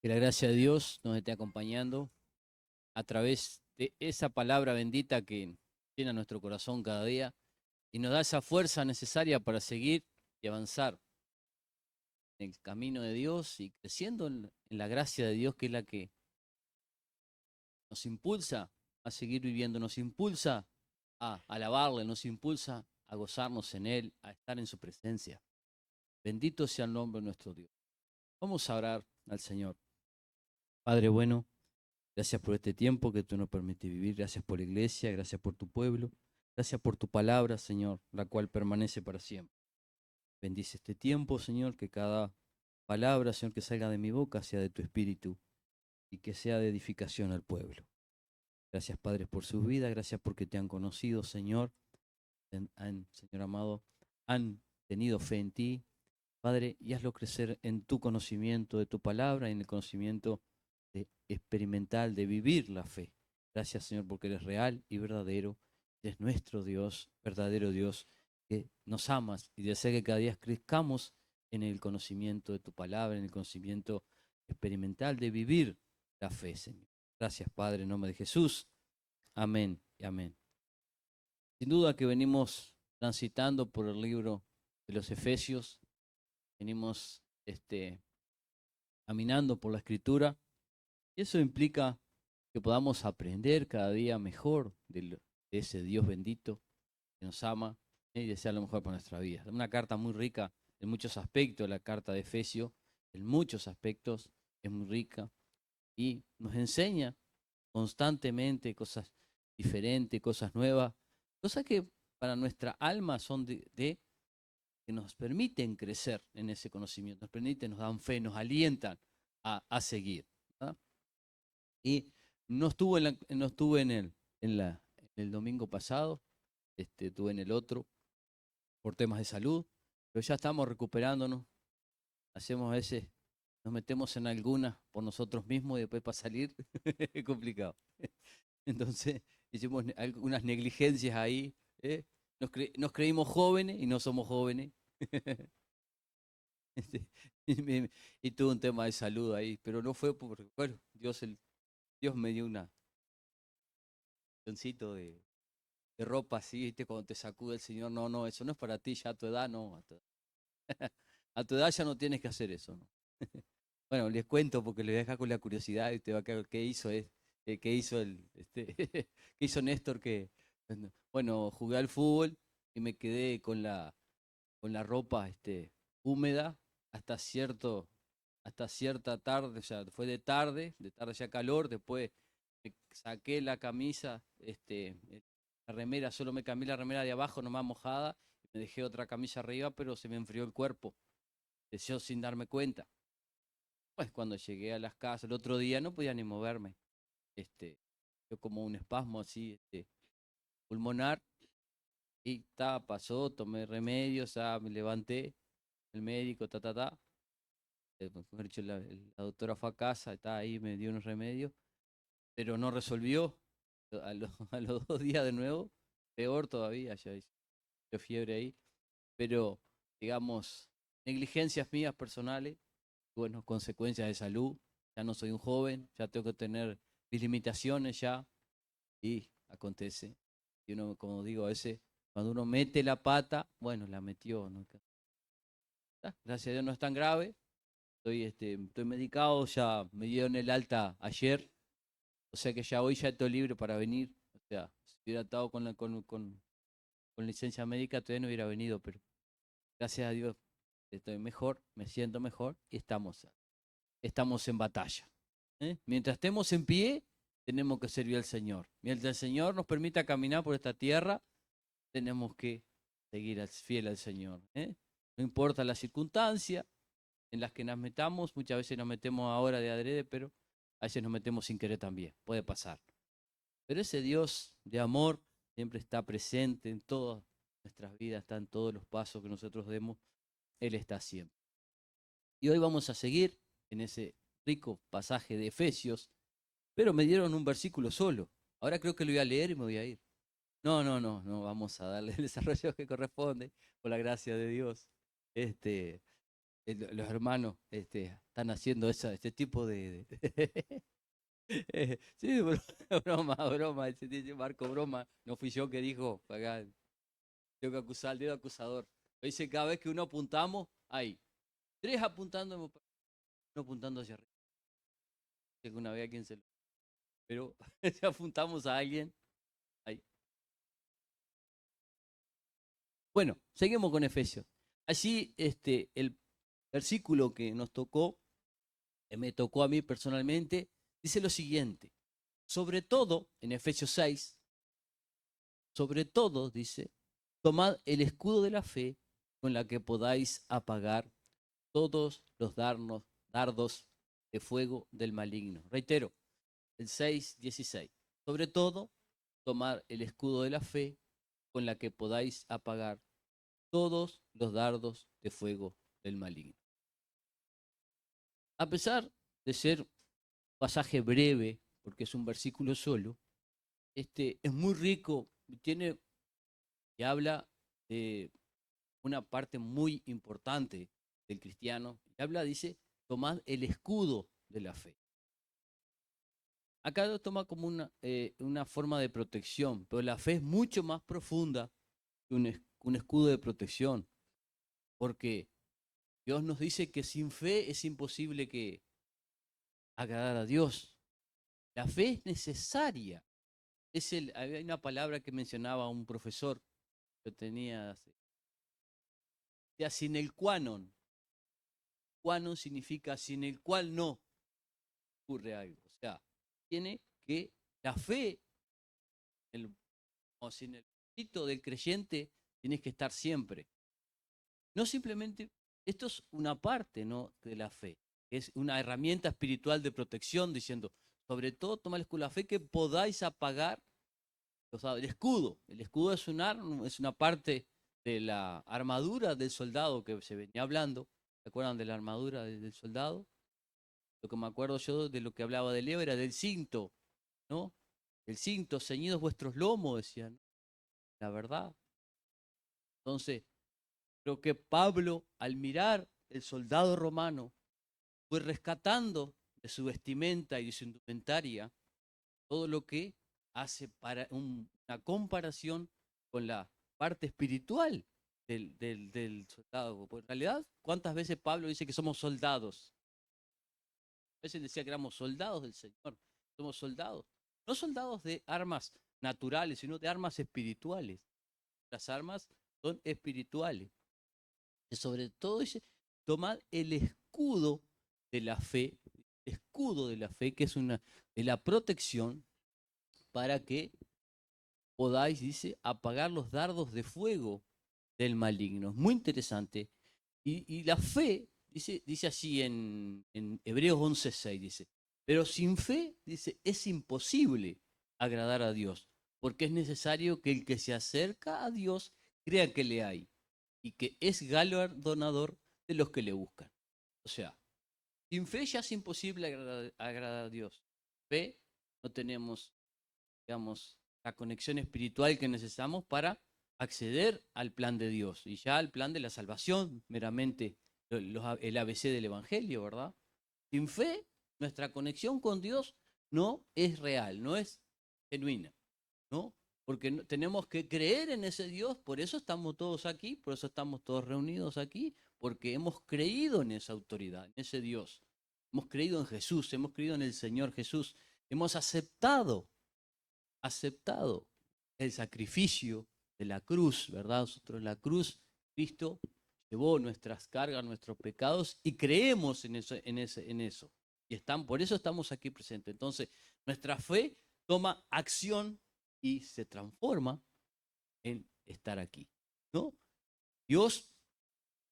Que la gracia de Dios nos esté acompañando a través de esa palabra bendita que llena nuestro corazón cada día y nos da esa fuerza necesaria para seguir y avanzar en el camino de Dios y creciendo en la gracia de Dios, que es la que nos impulsa a seguir viviendo, nos impulsa a alabarle, nos impulsa a gozarnos en Él, a estar en su presencia. Bendito sea el nombre de nuestro Dios. Vamos a orar al Señor. Padre bueno, gracias por este tiempo que tú nos permites vivir. Gracias por la iglesia, gracias por tu pueblo. Gracias por tu palabra, Señor, la cual permanece para siempre. Bendice este tiempo, Señor, que cada palabra, Señor, que salga de mi boca sea de tu espíritu y que sea de edificación al pueblo. Gracias, Padre, por sus vidas. Gracias porque te han conocido, Señor. Señor amado, han tenido fe en ti, Padre, y hazlo crecer en tu conocimiento de tu palabra y en el conocimiento experimental de vivir la fe. Gracias, Señor, porque eres real y verdadero. Eres nuestro Dios, verdadero Dios, que nos amas y desea que cada día crezcamos en el conocimiento de tu palabra, en el conocimiento experimental de vivir la fe, Señor. Gracias, Padre, en nombre de Jesús. Amén y amén. Sin duda que venimos transitando por el libro de los Efesios, venimos caminando por la Escritura, y eso implica que podamos aprender cada día mejor de ese Dios bendito que nos ama y desea lo mejor para nuestra vida. Es una carta muy rica en muchos aspectos, la carta de Efesios, en muchos aspectos es muy rica y nos enseña constantemente cosas diferentes, cosas nuevas, cosas que para nuestra alma son que nos permiten crecer en ese conocimiento, nos permiten, nos dan fe, nos alientan a seguir. ¿Verdad? Y no estuve en el domingo pasado, estuve en el otro por temas de salud, pero ya estamos recuperándonos. Hacemos a veces, nos metemos en algunas por nosotros mismos y después para salir es complicado. Entonces hicimos algunas negligencias ahí. ¿Eh? Nos creímos jóvenes y no somos jóvenes. Este, y tuve un tema de salud ahí, pero no fue porque, bueno, Dios me dio una doncito de ropa así, ¿viste? Cuando te sacude el Señor, no, no, eso no es para ti, ya a tu edad no, a tu edad ya no tienes que hacer eso, ¿no? Bueno, les cuento porque les voy a dejar con la curiosidad y te va a quedar qué hizo, qué hizo qué hizo Néstor que, bueno, jugué al fútbol y me quedé con la ropa, húmeda hasta hasta cierta tarde, o sea, fue de tarde ya calor, después me saqué la camisa, la remera, solo me cambié la remera de abajo nomás mojada, y me dejé otra camisa arriba, pero se me enfrió el cuerpo, yo sin darme cuenta. Pues cuando llegué a las casas, el otro día no podía ni moverme, yo como un espasmo así, pulmonar, y pasó, tomé remedios, me levanté, el médico, mejor dicho, la doctora fue a casa, está ahí, me dio unos remedios, pero no resolvió. A los 2 días de nuevo, peor todavía, ya hice fiebre ahí. Pero, digamos, negligencias mías personales, bueno, consecuencias de salud. Ya no soy un joven, ya tengo que tener mis limitaciones ya. Y acontece. Y uno, como digo, a veces, cuando uno mete la pata, bueno, la metió, ¿no? Gracias a Dios no es tan grave. Estoy medicado, ya me dieron el alta ayer, o sea que ya hoy ya estoy libre para venir. O sea, si hubiera estado con licencia médica todavía no hubiera venido, pero gracias a Dios estoy mejor, me siento mejor y estamos en batalla. ¿Eh? Mientras estemos en pie, tenemos que servir al Señor. Mientras el Señor nos permita caminar por esta tierra, tenemos que seguir fiel al Señor. ¿Eh? No importa la circunstancia en las que nos metamos, muchas veces nos metemos ahora de adrede, pero a veces nos metemos sin querer también, puede pasar. Pero ese Dios de amor siempre está presente en todas nuestras vidas, está en todos los pasos que nosotros demos, Él está siempre. Y hoy vamos a seguir en ese rico pasaje de Efesios, pero me dieron un versículo solo. Ahora creo que lo voy a leer y me voy a ir. No, no, no, no, vamos a darle el desarrollo que corresponde, por la gracia de Dios. Este, los hermanos están haciendo este tipo de... sí, broma, broma, dice Marco, broma. No fui yo que dijo, acá, tengo que acusar el dedo acusador. Dice, cada vez que uno apuntamos, hay tres apuntando, uno apuntando hacia arriba. Que una vez a quien se lo... Pero si apuntamos a alguien, ahí. Bueno, seguimos con Efesios. Allí, el versículo que nos tocó, que me tocó a mí personalmente, dice lo siguiente. Sobre todo, en Efesios 6, sobre todo, dice, tomad el escudo de la fe con la que podáis apagar todos los dardos de fuego del maligno. Reitero, el 6:16. Sobre todo, tomar el escudo de la fe con la que podáis apagar todos los dardos de fuego del maligno. A pesar de ser un pasaje breve, porque es un versículo solo, es muy rico, tiene y habla de una parte muy importante del cristiano. Y habla, dice, tomad el escudo de la fe. Acá lo toma como una forma de protección, pero la fe es mucho más profunda que un escudo de protección, porque Dios nos dice que sin fe es imposible que agradar a Dios. La fe es necesaria. Hay una palabra que mencionaba un profesor que tenía, sin el quanon. Quanon significa sin el cual no ocurre algo. O sea, tiene que la fe, o sin el espíritu del creyente, tienes que estar siempre. No simplemente, esto es una parte, ¿no?, de la fe. Es una herramienta espiritual de protección, diciendo, sobre todo toma el escudo de la fe que podáis apagar el escudo. El escudo es una parte de la armadura del soldado que se venía hablando. ¿Se acuerdan de la armadura del soldado? Lo que me acuerdo yo de lo que hablaba de Leo era del cinto, ¿no? El cinto, ceñidos vuestros lomos, decían, ¿no? La verdad. Entonces, creo que Pablo, al mirar el soldado romano, fue rescatando de su vestimenta y de su indumentaria todo lo que hace para una comparación con la parte espiritual del soldado. Porque en realidad, ¿cuántas veces Pablo dice que somos soldados? A veces decía que éramos soldados del Señor. Somos soldados. No soldados de armas naturales, sino de armas espirituales. Las armas son espirituales. Y sobre todo dice, tomad el escudo de la fe, que es de la protección para que podáis, dice, apagar los dardos de fuego del maligno. Es muy interesante. Y la fe, dice así en Hebreos 11:6, dice, pero sin fe, dice, es imposible agradar a Dios, porque es necesario que el que se acerca a Dios crea que le hay y que es galardonador de los que le buscan. O sea, sin fe ya es imposible agradar a Dios. Fe, no tenemos, digamos, la conexión espiritual que necesitamos para acceder al plan de Dios y ya al plan de la salvación, meramente el ABC del Evangelio, ¿verdad? Sin fe, nuestra conexión con Dios no es real, no es genuina, ¿no? Porque tenemos que creer en ese Dios, por eso estamos todos aquí, por eso estamos todos reunidos aquí, porque hemos creído en esa autoridad, en ese Dios. Hemos creído en Jesús, hemos creído en el Señor Jesús, hemos aceptado el sacrificio de la cruz, ¿verdad? Nosotros en la cruz, Cristo llevó nuestras cargas, nuestros pecados y creemos en eso. Y por eso estamos aquí presentes. Entonces, nuestra fe toma acción y se transforma en estar aquí, ¿no? Dios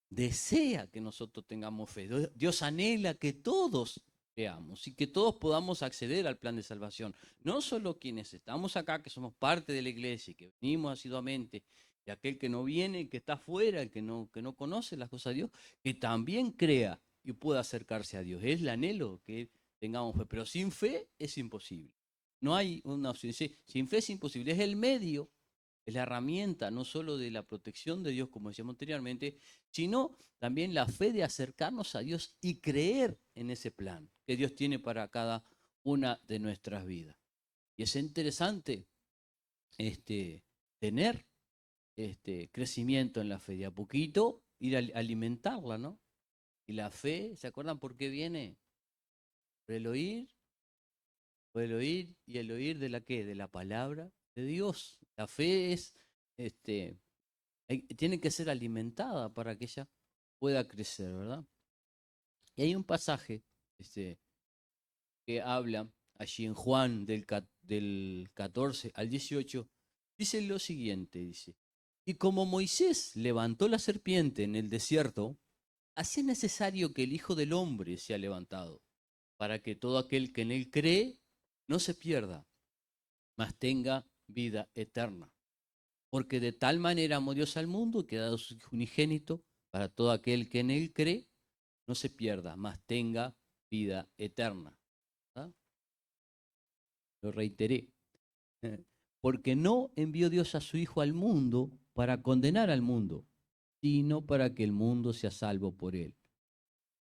desea que nosotros tengamos fe. Dios anhela que todos creamos y que todos podamos acceder al plan de salvación. No solo quienes estamos acá, que somos parte de la iglesia y que venimos asiduamente, y aquel que no viene, que está afuera, el que no conoce las cosas de Dios, que también crea y pueda acercarse a Dios. Es el anhelo que tengamos fe, pero sin fe es imposible. No hay una opción. Sin fe es imposible. Es el medio Es la herramienta no solo de la protección de Dios, como decíamos anteriormente, sino también la fe de acercarnos a Dios y creer en ese plan que Dios tiene para cada una de nuestras vidas. Y es interesante tener crecimiento en la fe, de a poquito ir a alimentarla, ¿no? Y la fe, ¿se acuerdan por qué viene? Por el oír y el oír de la qué, de la palabra de Dios. La fe es, tiene que ser alimentada para que ella pueda crecer, ¿verdad? Y hay un pasaje que habla allí en Juan del 14 al 18, dice lo siguiente, dice, y como Moisés levantó la serpiente en el desierto, así es necesario que el Hijo del Hombre sea levantado, para que todo aquel que en él cree no se pierda, mas tenga vida eterna. Porque de tal manera amó Dios al mundo que ha dado su Hijo unigénito para todo aquel que en él cree no se pierda, mas tenga vida eterna. ¿Ah? Lo reiteré. Porque no envió Dios a su Hijo al mundo para condenar al mundo, sino para que el mundo sea salvo por él.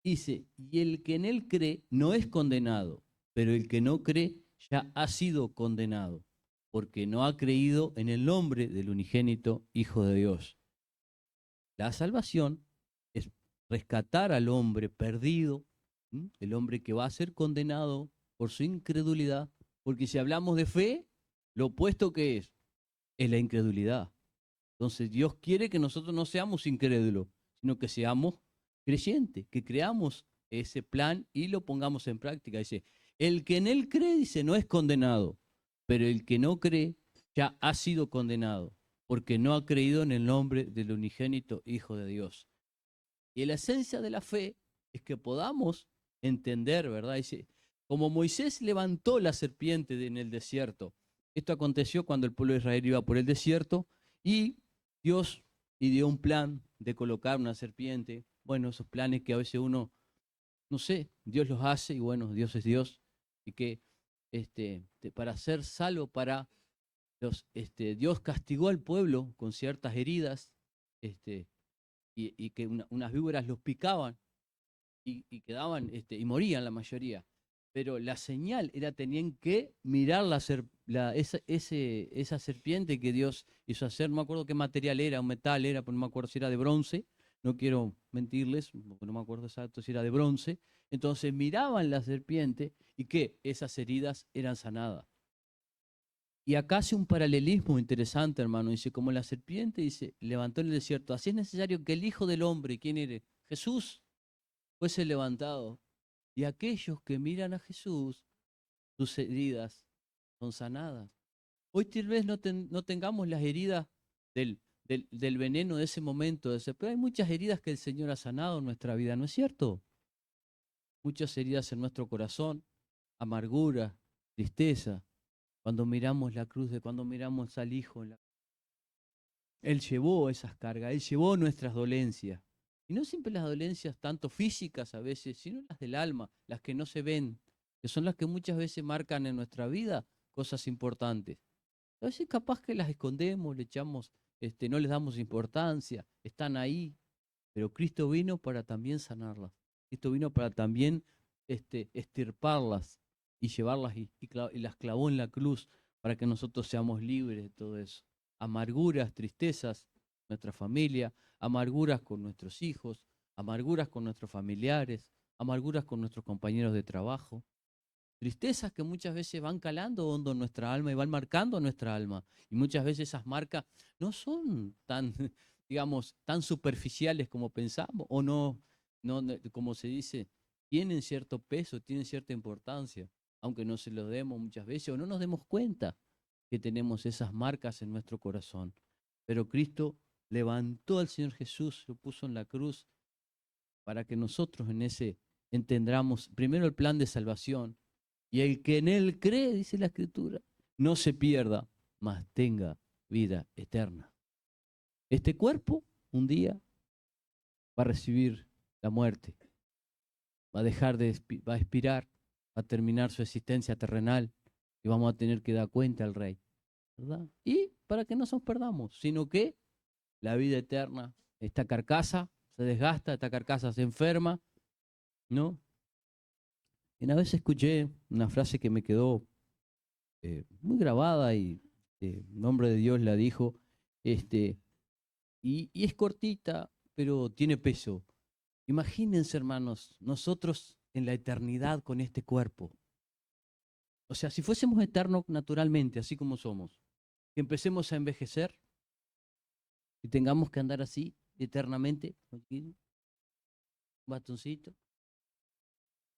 Dice, y el que en él cree no es condenado, pero el que no cree ya ha sido condenado, porque no ha creído en el nombre del unigénito Hijo de Dios. La salvación es rescatar al hombre perdido, el hombre que va a ser condenado por su incredulidad, porque si hablamos de fe, lo opuesto que es la incredulidad. Entonces Dios quiere que nosotros no seamos incrédulos, sino que seamos creyentes, que creamos ese plan y lo pongamos en práctica. Dice, el que en él cree, dice, no es condenado, pero el que no cree ya ha sido condenado, porque no ha creído en el nombre del unigénito Hijo de Dios. Y la esencia de la fe es que podamos entender, ¿verdad? Dice, como Moisés levantó la serpiente en el desierto. Esto aconteció cuando el pueblo de Israel iba por el desierto y Dios dio un plan de colocar una serpiente. Bueno, esos planes que a veces uno, no sé, Dios los hace y bueno, Dios es Dios. Y que para ser salvo, Dios castigó al pueblo con ciertas heridas, y que unas víboras los picaban y quedaban y morían la mayoría. Pero la señal era, tenían que mirar esa serpiente que Dios hizo hacer. No me acuerdo qué material era, un metal era, pero no me acuerdo si era de bronce. No quiero mentirles, porque no me acuerdo exacto si era de bronce. Entonces miraban la serpiente y que esas heridas eran sanadas. Y acá hace un paralelismo interesante, hermano. Dice, como la serpiente, dice, levantó en el desierto, así es necesario que el Hijo del Hombre, ¿quién eres? Jesús, fuese levantado. Y aquellos que miran a Jesús, sus heridas son sanadas. Hoy tal vez no tengamos las heridas del veneno de ese momento, pero hay muchas heridas que el Señor ha sanado en nuestra vida, ¿no es cierto? Muchas heridas en nuestro corazón, amargura, tristeza. Cuando miramos la cruz, cuando miramos al Hijo, Él llevó esas cargas, Él llevó nuestras dolencias. Y no siempre las dolencias tanto físicas a veces, sino las del alma, las que no se ven, que son las que muchas veces marcan en nuestra vida cosas importantes. A veces capaz que las escondemos, le echamos, no les damos importancia, están ahí, pero Cristo vino para también sanarlas. Cristo vino para también extirparlas y llevarlas y las clavó en la cruz para que nosotros seamos libres de todo eso. Amarguras, tristezas, nuestra familia, amarguras con nuestros hijos, amarguras con nuestros familiares, amarguras con nuestros compañeros de trabajo. Tristezas que muchas veces van calando hondo en nuestra alma y van marcando nuestra alma. Y muchas veces esas marcas no son tan, digamos, tan superficiales como pensamos, o como se dice, tienen cierto peso, tienen cierta importancia, aunque no se los demos muchas veces o no nos demos cuenta que tenemos esas marcas en nuestro corazón. Pero Cristo levantó al Señor Jesús, lo puso en la cruz para que nosotros en ese entendamos primero el plan de salvación. Y el que en él cree, dice la Escritura, no se pierda, mas tenga vida eterna. Este cuerpo un día va a recibir la muerte, va a dejar va a expirar, va a terminar su existencia terrenal y vamos a tener que dar cuenta al Rey, ¿verdad? Y para que no nos perdamos, sino que la vida eterna, esta carcasa se desgasta, esta carcasa se enferma, ¿no? Y una vez escuché una frase que me quedó muy grabada y en nombre de Dios la dijo, este, y es cortita, pero tiene peso. Imagínense, hermanos, nosotros en la eternidad con este cuerpo. O sea, si fuésemos eternos naturalmente, así como somos, que empecemos a envejecer y tengamos que andar así eternamente, un bastoncito,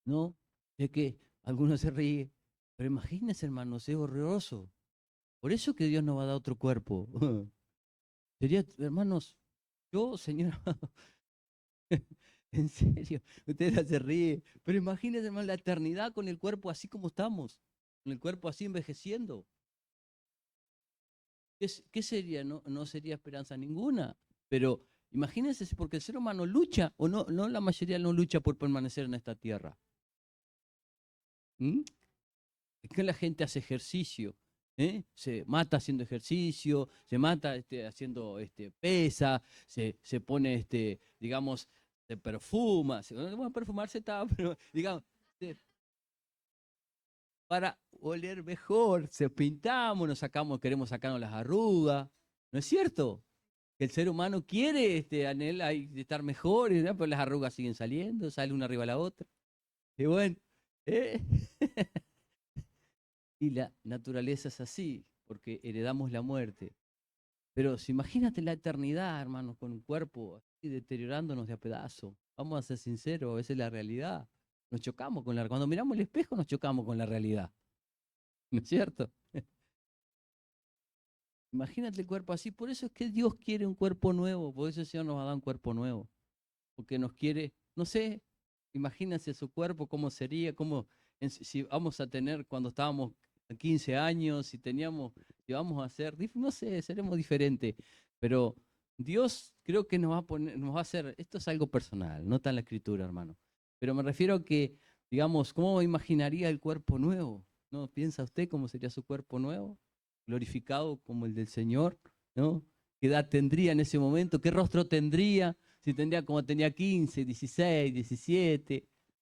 ¿no? Es que algunos se ríen, pero imagínense, hermanos, es horroroso. Por eso que Dios nos va a dar otro cuerpo. Sería, hermanos, yo, señor, en serio, usted se ríe, pero imagínense, hermano, la eternidad con el cuerpo así como estamos, con el cuerpo así envejeciendo. ¿Qué sería? No, no sería esperanza ninguna, pero imagínense, porque el ser humano lucha, o no, no la mayoría no lucha por permanecer en esta tierra. ¿Mm? Es que la gente hace ejercicio, se mata haciendo ejercicio, se mata haciendo pesa, se pone, digamos, se perfuma, bueno, perfumarse está, pero digamos, para oler mejor, se pintamos, nos sacamos, queremos sacarnos las arrugas, ¿no es cierto? Que el ser humano quiere, anhela estar mejor, ¿no? Pero las arrugas siguen saliendo, sale una arriba de la otra. Y bueno, ¿eh? Y la naturaleza es así, porque heredamos la muerte. Pero si imagínate la eternidad, hermanos, con un cuerpo así deteriorándonos de a pedazo. Vamos a ser sinceros, a veces es la realidad. Nos chocamos con cuando miramos el espejo nos chocamos con la realidad. ¿No es cierto? Imagínate el cuerpo así. Por eso es que Dios quiere un cuerpo nuevo. Por eso el Señor nos va a dar un cuerpo nuevo. Porque nos quiere, no sé, imagínense su cuerpo, cómo sería, si vamos a tener cuando estábamos a 15 años, si vamos a hacer, no sé, seremos diferentes. Pero Dios creo que nos va a poner, nos va a hacer, esto es algo personal, no está en la escritura, hermano. Pero me refiero a que, digamos, ¿cómo imaginaría el cuerpo nuevo? ¿No? ¿Piensa usted cómo sería su cuerpo nuevo? Glorificado como el del Señor, ¿no? ¿Qué edad tendría en ese momento? ¿Qué rostro tendría? Si tendría como tenía 15, 16, 17,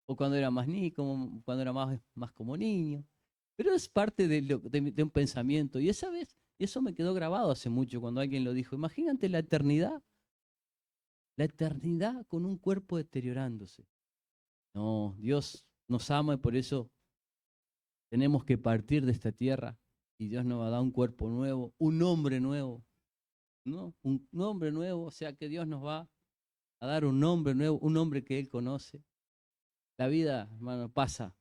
o cuando era más niño, cuando era más como niño. Pero es parte de un pensamiento. Y esa vez, eso me quedó grabado hace mucho cuando alguien lo dijo. Imagínate la eternidad con un cuerpo deteriorándose. No, Dios nos ama y por eso tenemos que partir de esta tierra y Dios nos va a dar un cuerpo nuevo, un hombre nuevo, ¿no? Un nombre nuevo, o sea que Dios nos va a dar un nombre nuevo, un nombre que Él conoce. La vida, hermano, pasa.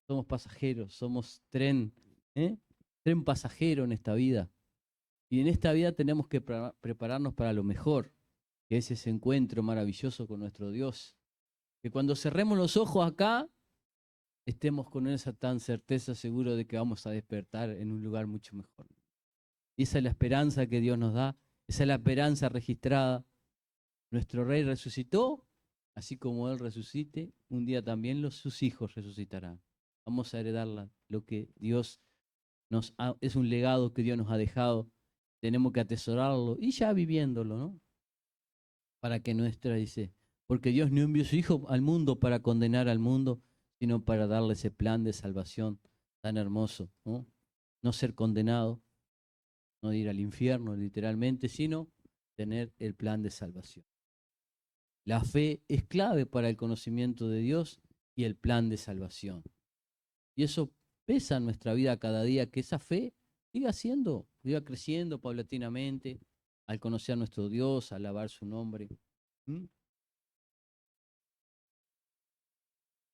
Somos pasajeros, somos tren, ¿eh? Tren pasajero en esta vida. Y en esta vida tenemos que prepararnos para lo mejor, que es ese encuentro maravilloso con nuestro Dios. Que cuando cerremos los ojos acá, estemos con esa tan certeza seguro de que vamos a despertar en un lugar mucho mejor. Y esa es la esperanza que Dios nos da, esa es la esperanza registrada. Nuestro Rey resucitó, así como Él resucite, un día también sus hijos resucitarán. Vamos a heredar lo que Dios es un legado que Dios nos ha dejado. Tenemos que atesorarlo y ya viviéndolo, ¿no? Para que dice, porque Dios no envió a su Hijo al mundo para condenar al mundo, sino para darle ese plan de salvación tan hermoso, ¿no? No ser condenado, no ir al infierno literalmente, sino tener el plan de salvación. La fe es clave para el conocimiento de Dios y el plan de salvación. Y eso pesa en nuestra vida cada día, que esa fe siga creciendo paulatinamente al conocer a nuestro Dios, a alabar su nombre. ¿Mm?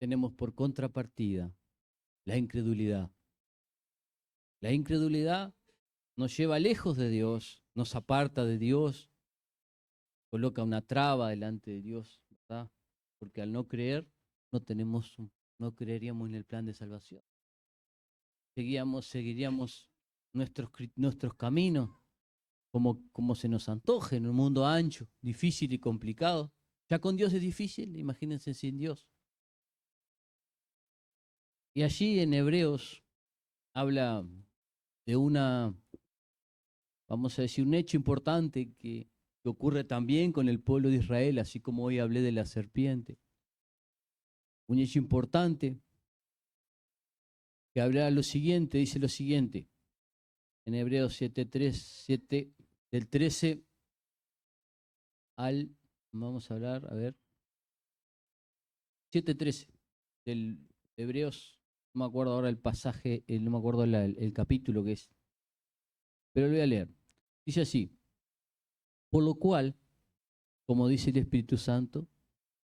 Tenemos por contrapartida la incredulidad. La incredulidad nos lleva lejos de Dios, nos aparta de Dios, coloca una traba delante de Dios, ¿verdad? Porque al no creer, no creeríamos en el plan de salvación. Seguiríamos nuestros caminos como se nos antoje en un mundo ancho, difícil y complicado. Ya con Dios es difícil, imagínense sin Dios. Y allí en Hebreos habla de una vamos a decir, un hecho importante que ocurre también con el pueblo de Israel, así como hoy hablé de la serpiente. Un hecho importante que habla lo siguiente, dice lo siguiente, en Hebreos 7, del 13 al, vamos a hablar, a ver, 7:13 del Hebreos, no me acuerdo ahora el pasaje, no me acuerdo el capítulo que es, pero lo voy a leer. Dice así, por lo cual, como dice el Espíritu Santo,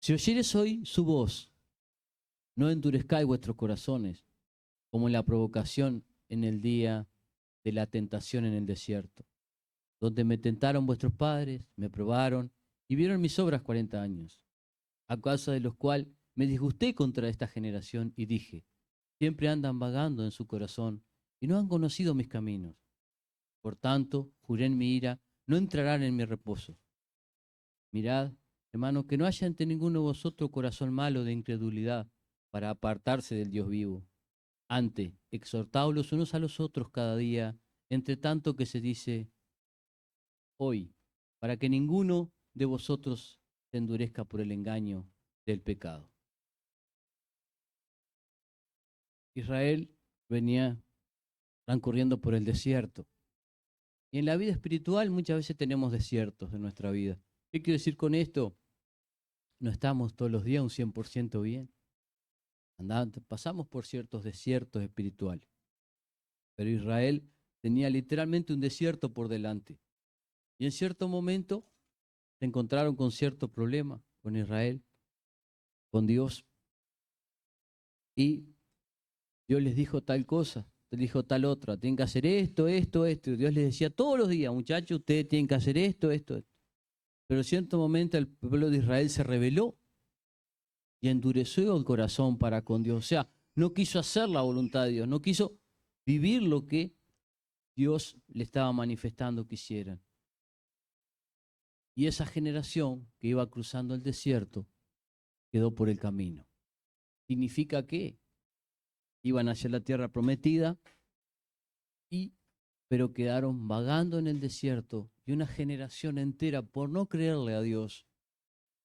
si oyeres hoy su voz, no endurezcáis vuestros corazones, como en la provocación en el día de la tentación en el desierto, donde me tentaron vuestros padres, me probaron y vieron mis obras 40 años, a causa de los cuales me disgusté contra esta generación y dije, siempre andan vagando en su corazón y no han conocido mis caminos. Por tanto, juré en mi ira, no entrarán en mi reposo. Mirad, hermano, que no haya entre ninguno de vosotros corazón malo de incredulidad para apartarse del Dios vivo. Antes, exhortaos los unos a los otros cada día, entre tanto que se dice hoy, para que ninguno de vosotros se endurezca por el engaño del pecado. Israel venía transcurriendo por el desierto. Y en la vida espiritual muchas veces tenemos desiertos en nuestra vida. ¿Qué quiero decir con esto? No estamos todos los días un 100% bien. Pasamos por ciertos desiertos espirituales. Pero Israel tenía literalmente un desierto por delante. Y en cierto momento se encontraron con cierto problema con Israel, con Dios. Y Dios les dijo tal cosa, les dijo tal otra. Tienen que hacer esto, esto, esto. Y Dios les decía todos los días, muchachos, ustedes tienen que hacer esto, esto, esto. Pero en cierto momento el pueblo de Israel se rebeló y endureció el corazón para con Dios. O sea, no quiso hacer la voluntad de Dios, no quiso vivir lo que Dios le estaba manifestando que hicieran. Y esa generación que iba cruzando el desierto quedó por el camino. Significa que iban hacia la tierra prometida, pero quedaron vagando en el desierto y una generación entera, por no creerle a Dios,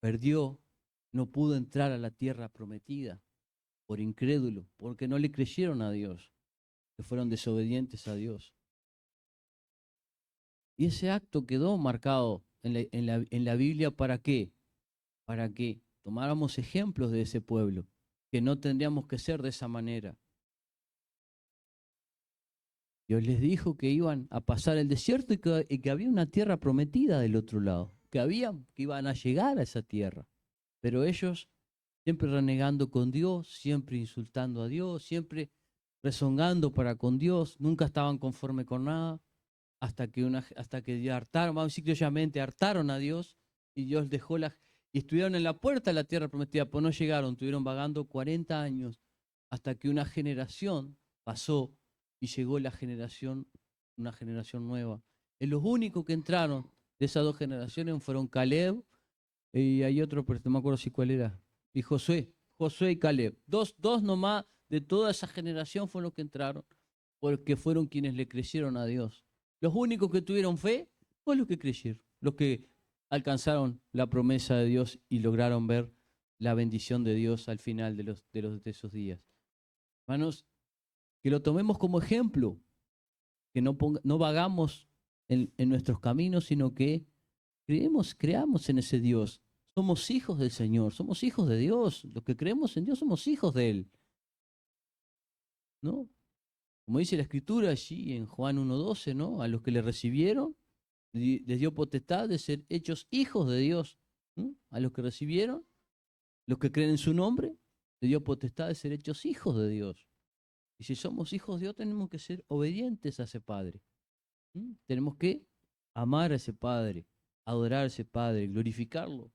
perdió, no pudo entrar a la tierra prometida por incrédulo, porque no le creyeron a Dios, que fueron desobedientes a Dios. Y ese acto quedó marcado en la Biblia, ¿para qué? Para que tomáramos ejemplos de ese pueblo, que no tendríamos que ser de esa manera. Dios les dijo que iban a pasar el desierto y que había una tierra prometida del otro lado, que iban a llegar a esa tierra. Pero ellos siempre renegando con Dios, siempre insultando a Dios, siempre rezongando para con Dios, nunca estaban conforme con nada, hasta que ya hartaron, vamos a decir criollamente, hartaron a Dios y Dios dejó y estuvieron en la puerta de la tierra prometida, pero no llegaron, estuvieron vagando 40 años hasta que una generación pasó y llegó una generación nueva. Y los únicos que entraron de esas dos generaciones fueron Caleb y hay otro, pero no me acuerdo si cuál era, y Josué y Caleb. Dos nomás de toda esa generación fueron los que entraron, porque fueron quienes le creyeron a Dios. Los únicos que tuvieron fe fueron los que creyeron, los que alcanzaron la promesa de Dios y lograron ver la bendición de Dios al final de esos días. Hermanos, que lo tomemos como ejemplo, que no vagamos en nuestros caminos, sino que creamos en ese Dios. Somos hijos del Señor, somos hijos de Dios. Los que creemos en Dios somos hijos de Él. ¿No? Como dice la Escritura allí en Juan 1:12, ¿no? A los que le recibieron, les dio potestad de ser hechos hijos de Dios. ¿No? A los que recibieron, los que creen en su nombre, les dio potestad de ser hechos hijos de Dios. Y si somos hijos de Dios, tenemos que ser obedientes a ese Padre. Tenemos que amar a ese Padre, adorar a ese Padre, glorificarlo.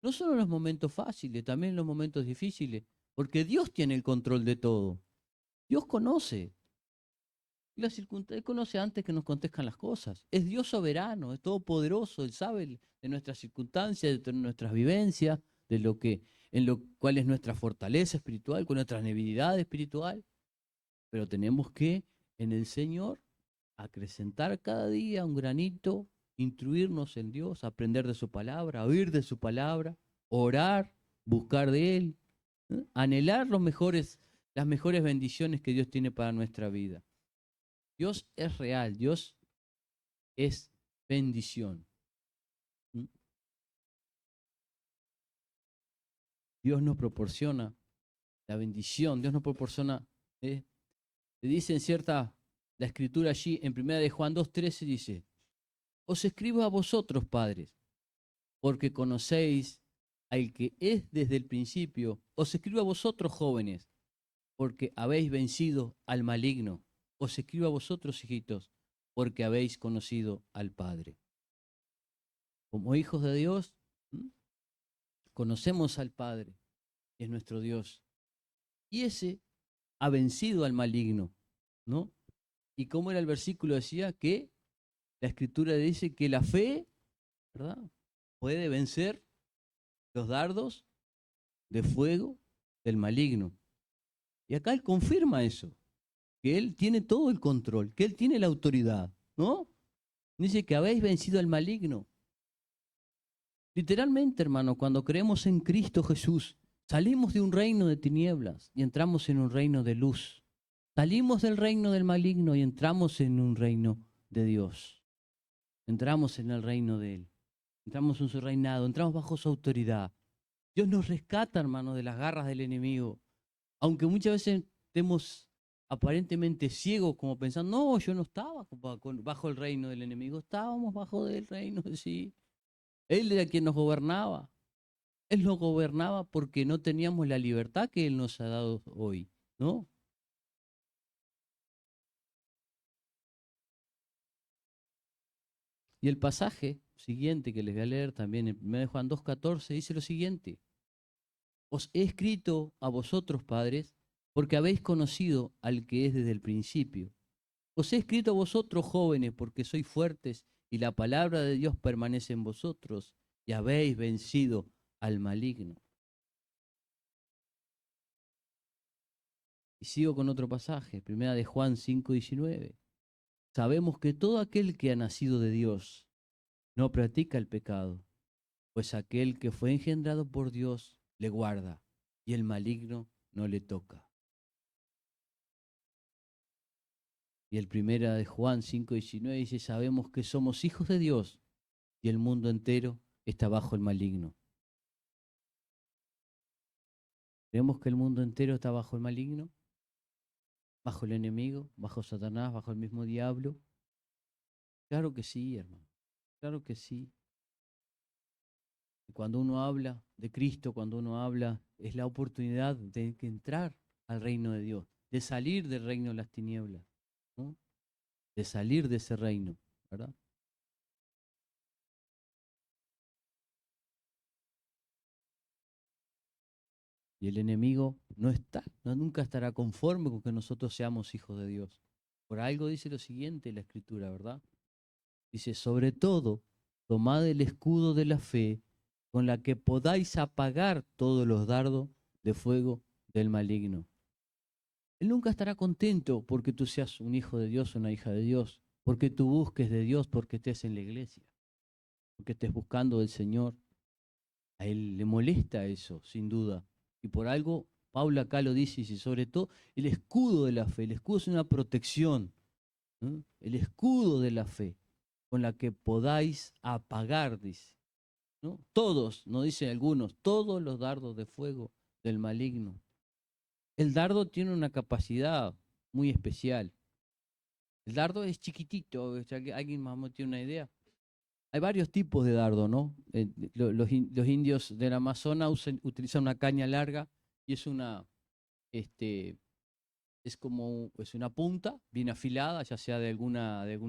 No solo en los momentos fáciles, también en los momentos difíciles, porque Dios tiene el control de todo. Dios conoce. Él conoce antes que nos acontezcan las cosas. Es Dios soberano, es todopoderoso, Él sabe de nuestras circunstancias, de nuestras vivencias, en lo cual es nuestra fortaleza espiritual, con nuestra debilidad espiritual. Pero tenemos que, en el Señor, acrecentar cada día un granito, instruirnos en Dios, aprender de su palabra, oír de su palabra, orar, buscar de Él, anhelar las mejores bendiciones que Dios tiene para nuestra vida. Dios es real, Dios es bendición. Dios nos proporciona la bendición, Dios nos proporciona, le dice en cierta, la escritura allí en 1 de Juan 2:13 dice, os escribo a vosotros, padres, porque conocéis al que es desde el principio. Os escribo a vosotros, jóvenes, porque habéis vencido al maligno. Os escribo a vosotros, hijitos, porque habéis conocido al Padre. Como hijos de Dios, conocemos al Padre, que es nuestro Dios. Y ese ha vencido al maligno, ¿no? Y como era el versículo, decía que la Escritura dice que la fe, ¿verdad?, puede vencer los dardos de fuego del maligno. Y acá él confirma eso, que él tiene todo el control, que él tiene la autoridad, ¿no? Dice que habéis vencido al maligno. Literalmente, hermano, cuando creemos en Cristo Jesús, salimos de un reino de tinieblas y entramos en un reino de luz. Salimos del reino del maligno y entramos en un reino de Dios. Entramos en el reino de Él. Entramos en su reinado, entramos bajo su autoridad. Dios nos rescata, hermano, de las garras del enemigo. Aunque muchas veces estemos aparentemente ciegos, como pensando, no, yo no estaba bajo el reino del enemigo, estábamos bajo del reino, sí. Él era quien nos gobernaba. Él nos gobernaba porque no teníamos la libertad que Él nos ha dado hoy, ¿no? Y el pasaje siguiente que les voy a leer también en 1 Juan 2:14 dice lo siguiente. Os he escrito a vosotros, padres, porque habéis conocido al que es desde el principio. Os he escrito a vosotros, jóvenes, porque sois fuertes y la palabra de Dios permanece en vosotros y habéis vencido al maligno. Y sigo con otro pasaje, 1 de Juan 5:19. Sabemos que todo aquel que ha nacido de Dios no practica el pecado, pues aquel que fue engendrado por Dios le guarda y el maligno no le toca. Y el 1 de Juan 5:19 dice, sabemos que somos hijos de Dios y el mundo entero está bajo el maligno. ¿Creemos que el mundo entero está bajo el maligno? ¿Bajo el enemigo? ¿Bajo Satanás? ¿Bajo el mismo diablo? Claro que sí, hermano. Claro que sí. Cuando uno habla de Cristo, cuando uno habla, es la oportunidad de entrar al reino de Dios, de salir del reino de las tinieblas, ¿no? De salir de ese reino, ¿verdad? Y el enemigo nunca estará conforme con que nosotros seamos hijos de Dios. Por algo dice lo siguiente la Escritura, ¿verdad? Dice, sobre todo, tomad el escudo de la fe, con la que podáis apagar todos los dardos de fuego del maligno. Él nunca estará contento porque tú seas un hijo de Dios o una hija de Dios, porque tú busques de Dios, porque estés en la iglesia, porque estés buscando del Señor. A Él le molesta eso, sin duda. Y por algo, Pablo acá lo dice, y sobre todo el escudo de la fe. El escudo es una protección, ¿no? El escudo de la fe, con la que podáis apagar, dice, ¿no? Todos, no dice algunos, todos los dardos de fuego del maligno. El dardo tiene una capacidad muy especial. El dardo es chiquitito, o sea, que alguien más o menos tiene una idea. Hay varios tipos de dardo, ¿no? Los indios del Amazonas utilizan una caña larga y este, es una punta bien afilada, ya sea de algún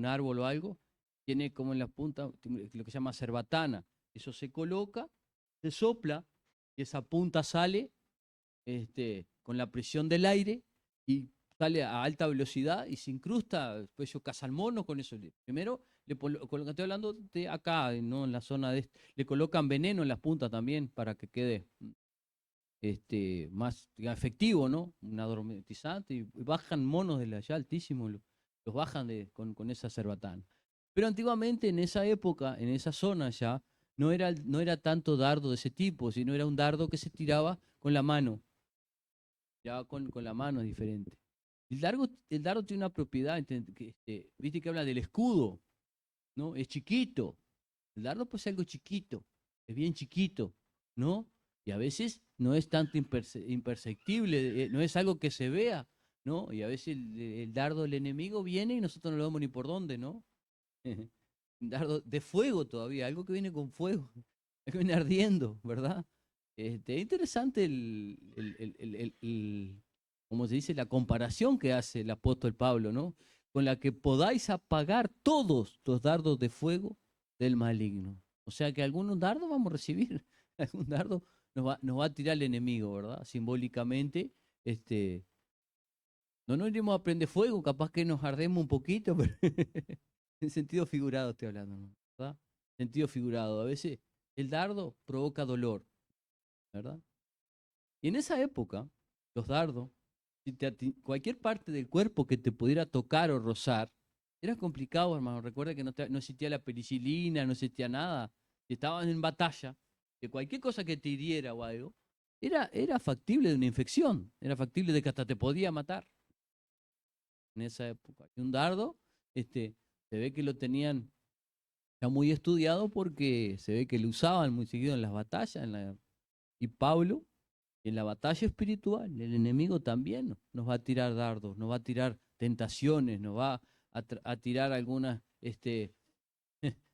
árbol o algo. Tiene como en la punta lo que se llama cerbatana. Eso se coloca, se sopla y esa punta sale con la presión del aire y sale a alta velocidad y se incrusta. Después yo cazan mono con eso. Primero, con lo que estoy hablando de acá, ¿no? En la zona le colocan veneno en las puntas también para que quede más, digamos, efectivo, ¿no? Un adormetizante y bajan monos de allá altísimo. los bajan con esa cerbatana. Pero antiguamente, en esa época, en esa zona ya, no era tanto dardo de ese tipo, sino era un dardo que se tiraba con la mano. Ya con la mano es diferente. El dardo tiene una propiedad, viste que habla del escudo, ¿no? Es chiquito. El dardo pues es algo chiquito, es bien chiquito, ¿no? Y a veces no es tanto imperceptible, no es algo que se vea, ¿no? Y a veces el dardo del enemigo viene y nosotros no lo vemos ni por dónde, ¿no? Un dardo de fuego todavía, algo que viene con fuego, algo que viene ardiendo, ¿verdad? Es interesante ¿cómo se dice? La comparación que hace el apóstol Pablo, ¿no? Con la que podáis apagar todos los dardos de fuego del maligno. O sea que algunos dardos vamos a recibir, algún dardo nos va a tirar el enemigo, ¿verdad? Simbólicamente, no nos iremos a prender fuego, capaz que nos ardemos un poquito, pero en sentido figurado estoy hablando, ¿no? ¿Verdad? Sentido figurado. A veces el dardo provoca dolor, ¿verdad? Y en esa época, los dardos, cualquier parte del cuerpo que te pudiera tocar o rozar, era complicado, hermano. Recuerda que no existía la penicilina, no existía nada. Si estaban en batalla, que cualquier cosa que te hiriera o algo, era factible de una infección, era factible de que hasta te podía matar en esa época. Y un dardo, se ve que lo tenían ya muy estudiado porque se ve que lo usaban muy seguido en las batallas. Y Pablo, en la batalla espiritual, el enemigo también nos va a tirar dardos, nos va a tirar tentaciones, nos va a tirar algunas,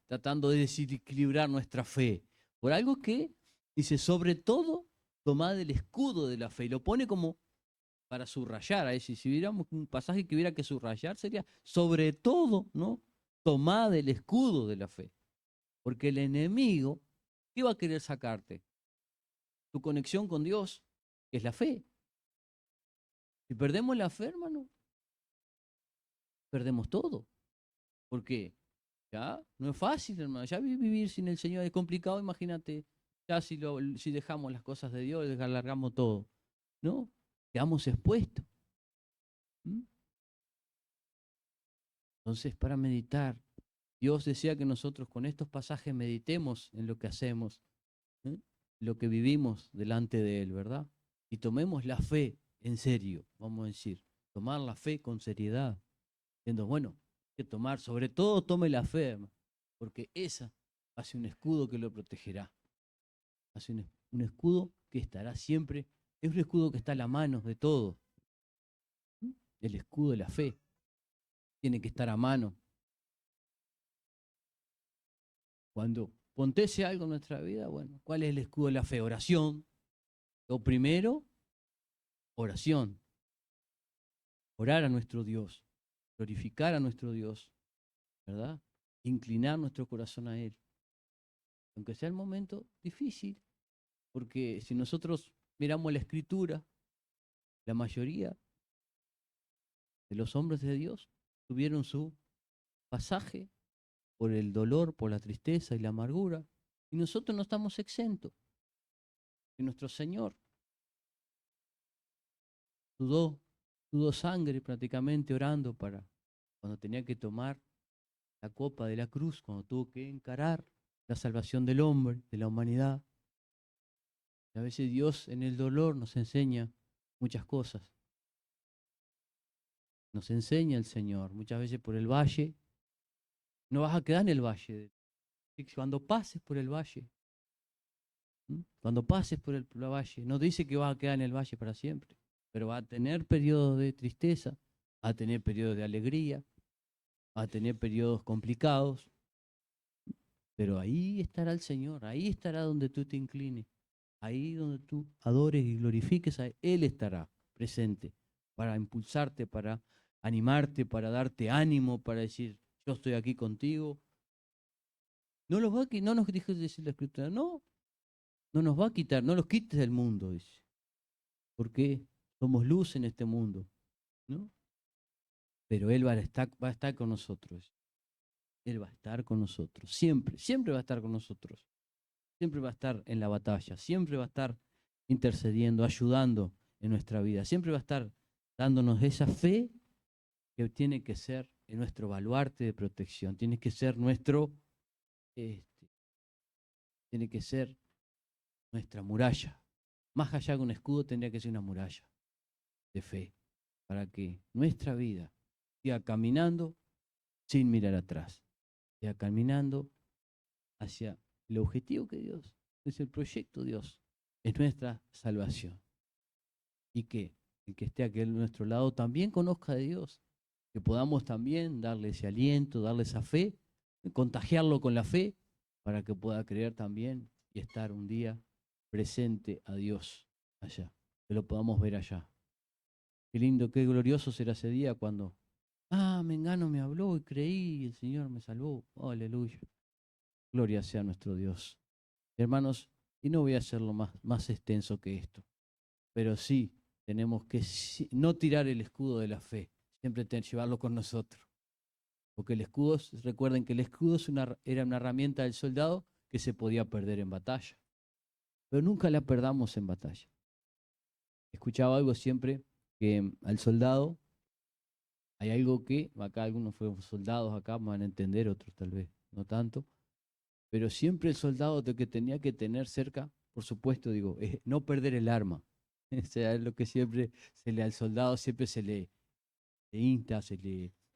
tratando de desequilibrar nuestra fe. Por algo que dice, sobre todo, tomad el escudo de la fe. Y lo pone como para subrayar. Es decir, si hubiéramos un pasaje que hubiera que subrayar, sería, sobre todo, ¿no? Tomad el escudo de la fe. Porque el enemigo, ¿qué va a querer sacarte? Tu conexión con Dios, que es la fe. Si perdemos la fe, hermano, perdemos todo. Porque ya no es fácil, hermano. Ya vivir sin el Señor es complicado, imagínate. Ya si dejamos las cosas de Dios, alargamos todo. ¿No? Quedamos expuestos. ¿Mm? Entonces, para meditar, Dios desea que nosotros con estos pasajes meditemos en lo que hacemos, ¿eh? Lo que vivimos delante de Él, ¿verdad? Y tomemos la fe en serio, vamos a decir. Tomar la fe con seriedad. Diciendo, bueno, hay que tomar, sobre todo tome la fe, hermano, porque esa hace un escudo que lo protegerá. Hace un escudo que estará siempre, es un escudo que está a la mano de todos. El escudo de la fe tiene que estar a mano. Cuando acontece algo en nuestra vida, bueno, ¿cuál es el escudo de la fe? Oración. Lo primero, oración. Orar a nuestro Dios, glorificar a nuestro Dios, ¿verdad? Inclinar nuestro corazón a Él. Aunque sea el momento difícil, porque si nosotros miramos la Escritura, la mayoría de los hombres de Dios tuvieron su pasaje por el dolor, por la tristeza y la amargura, y nosotros no estamos exentos. Y nuestro Señor sudó sangre prácticamente orando para cuando tenía que tomar la copa de la cruz, cuando tuvo que encarar la salvación del hombre, de la humanidad. Y a veces Dios en el dolor nos enseña muchas cosas. Nos enseña el Señor, muchas veces por el valle. No vas a quedar en el valle. Cuando pases por el valle, cuando pases por el valle, no dice que vas a quedar en el valle para siempre, pero va a tener periodos de tristeza, va a tener periodos de alegría, va a tener periodos complicados, pero ahí estará el Señor, ahí estará donde tú te inclines, ahí donde tú adores y glorifiques a Él, Él estará presente para impulsarte, para animarte, para darte ánimo, para decir, yo estoy aquí contigo. No nos dice decir la Escritura, no nos va a quitar, no los quites del mundo, dice, porque somos luz en este mundo, ¿no? Pero Él va a estar con nosotros. Él va a estar con nosotros, siempre, siempre va a estar con nosotros. Siempre va a estar en la batalla, siempre va a estar intercediendo, ayudando en nuestra vida, siempre va a estar dándonos esa fe que tiene que ser es nuestro baluarte de protección, tiene que ser este, tiene que ser nuestra muralla. Más allá que un escudo tendría que ser una muralla de fe, para que nuestra vida siga caminando sin mirar atrás, siga caminando hacia el objetivo que Dios, es el proyecto de Dios, es nuestra salvación. Y que el que esté aquí a nuestro lado también conozca de Dios, que podamos también darle ese aliento, darle esa fe, contagiarlo con la fe, para que pueda creer también y estar un día presente a Dios allá, que lo podamos ver allá. Qué lindo, qué glorioso será ese día cuando, Mengano me habló y creí y el Señor me salvó. Oh, aleluya. Gloria sea nuestro Dios. Hermanos, y no voy a hacerlo más extenso que esto, pero sí tenemos que no tirar el escudo de la fe, siempre llevarlo con nosotros. Porque el escudo, recuerden que el escudo era una herramienta del soldado que se podía perder en batalla, pero nunca la perdamos en batalla. Escuchaba algo siempre que al soldado hay algo que, acá algunos fueron soldados, acá me van a entender, otros tal vez no tanto, pero siempre el soldado que tenía que tener cerca, por supuesto, digo, es no perder el arma. O sea, es lo que siempre al soldado siempre se le insta,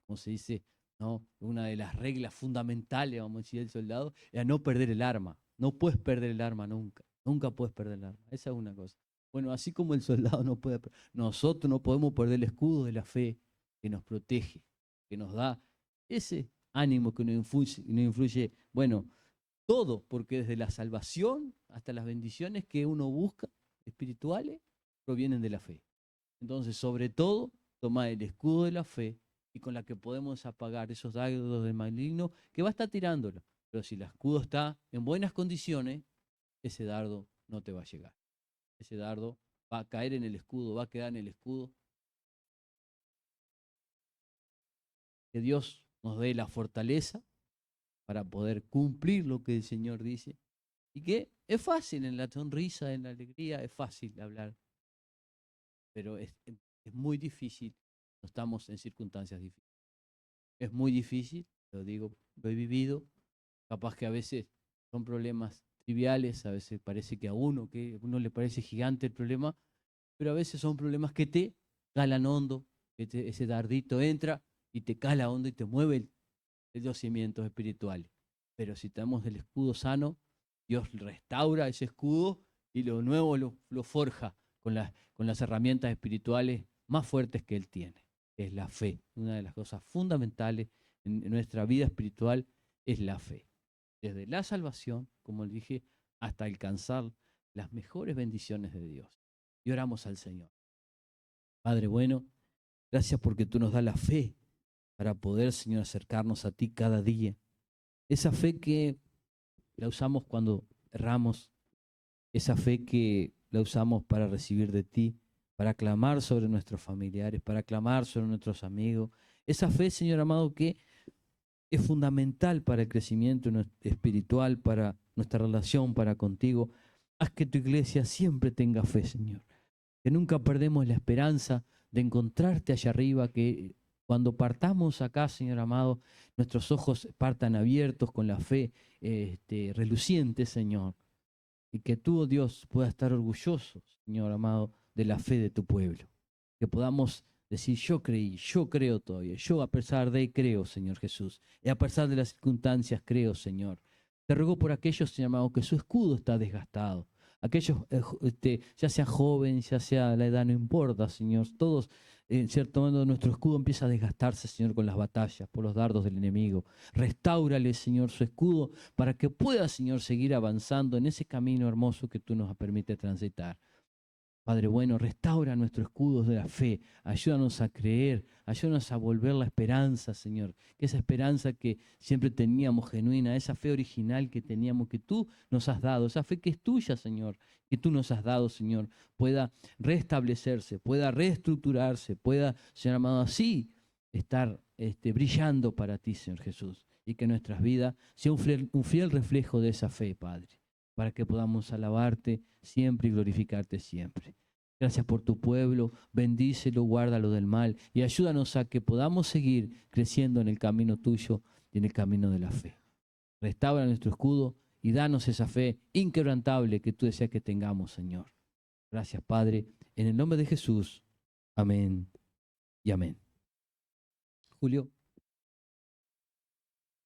¿cómo se dice? ¿No? Una de las reglas fundamentales, vamos a decir, del soldado, es no perder el arma. No puedes perder el arma nunca. Nunca puedes perder el arma. Esa es una cosa. Bueno, así como el soldado no puede, nosotros no podemos perder el escudo de la fe que nos protege, que nos da ese ánimo que nos influye, bueno, todo, porque desde la salvación hasta las bendiciones que uno busca, espirituales, provienen de la fe. Entonces, sobre todo, tomar el escudo de la fe y con la que podemos apagar esos dardos del maligno que va a estar tirándolo. Pero si el escudo está en buenas condiciones, ese dardo no te va a llegar. Ese dardo va a caer en el escudo, va a quedar en el escudo. Que Dios nos dé la fortaleza para poder cumplir lo que el Señor dice. Y que es fácil en la sonrisa, en la alegría, es fácil hablar. Pero es muy difícil, no estamos en circunstancias difíciles. Es muy difícil, lo digo, lo he vivido. Capaz que a veces son problemas triviales, a veces parece que a uno le parece gigante el problema, pero a veces son problemas que te calan hondo, que ese dardito entra y te cala hondo y te mueve los cimientos espirituales. Pero si tenemos el escudo sano, Dios restaura ese escudo y lo nuevo lo forja con las herramientas espirituales más fuertes que Él tiene, que es la fe. Una de las cosas fundamentales en nuestra vida espiritual es la fe. Desde la salvación, como les dije, hasta alcanzar las mejores bendiciones de Dios. Y oramos al Señor. Padre bueno, gracias porque tú nos das la fe para poder, Señor, acercarnos a ti cada día. Esa fe que la usamos cuando erramos, esa fe que la usamos para recibir de ti, para clamar sobre nuestros familiares, para clamar sobre nuestros amigos. Esa fe, Señor amado, que es fundamental para el crecimiento espiritual, para nuestra relación para contigo. Haz que tu iglesia siempre tenga fe, Señor. Que nunca perdemos la esperanza de encontrarte allá arriba, que cuando partamos acá, Señor amado, nuestros ojos partan abiertos con la fe reluciente, Señor. Y que tú, oh Dios, puedas estar orgulloso, Señor amado, de la fe de tu pueblo. Que podamos decir, yo creí, yo creo todavía, yo a pesar de creo, Señor Jesús. Y a pesar de las circunstancias creo, Señor. Te ruego por aquellos, Señor amado, que su escudo está desgastado. Aquellos, ya sea joven, ya sea la edad, no importa, Señor. Todos, en cierto modo, nuestro escudo empieza a desgastarse, Señor, con las batallas, por los dardos del enemigo. Restáurale, Señor, su escudo para que pueda, Señor, seguir avanzando en ese camino hermoso que tú nos permites transitar. Padre bueno, restaura nuestro escudo de la fe, ayúdanos a creer, ayúdanos a volver la esperanza, Señor, que esa esperanza que siempre teníamos genuina, esa fe original que teníamos, que tú nos has dado, esa fe que es tuya, Señor, que tú nos has dado, Señor, pueda restablecerse, pueda reestructurarse, pueda, Señor amado, así estar brillando para ti, Señor Jesús, y que nuestras vidas sea un fiel reflejo de esa fe, Padre, para que podamos alabarte siempre y glorificarte siempre. Gracias por tu pueblo, bendícelo, guárdalo del mal y ayúdanos a que podamos seguir creciendo en el camino tuyo y en el camino de la fe. Restaura nuestro escudo y danos esa fe inquebrantable que tú deseas que tengamos, Señor. Gracias, Padre, en el nombre de Jesús. Amén y amén. Julio.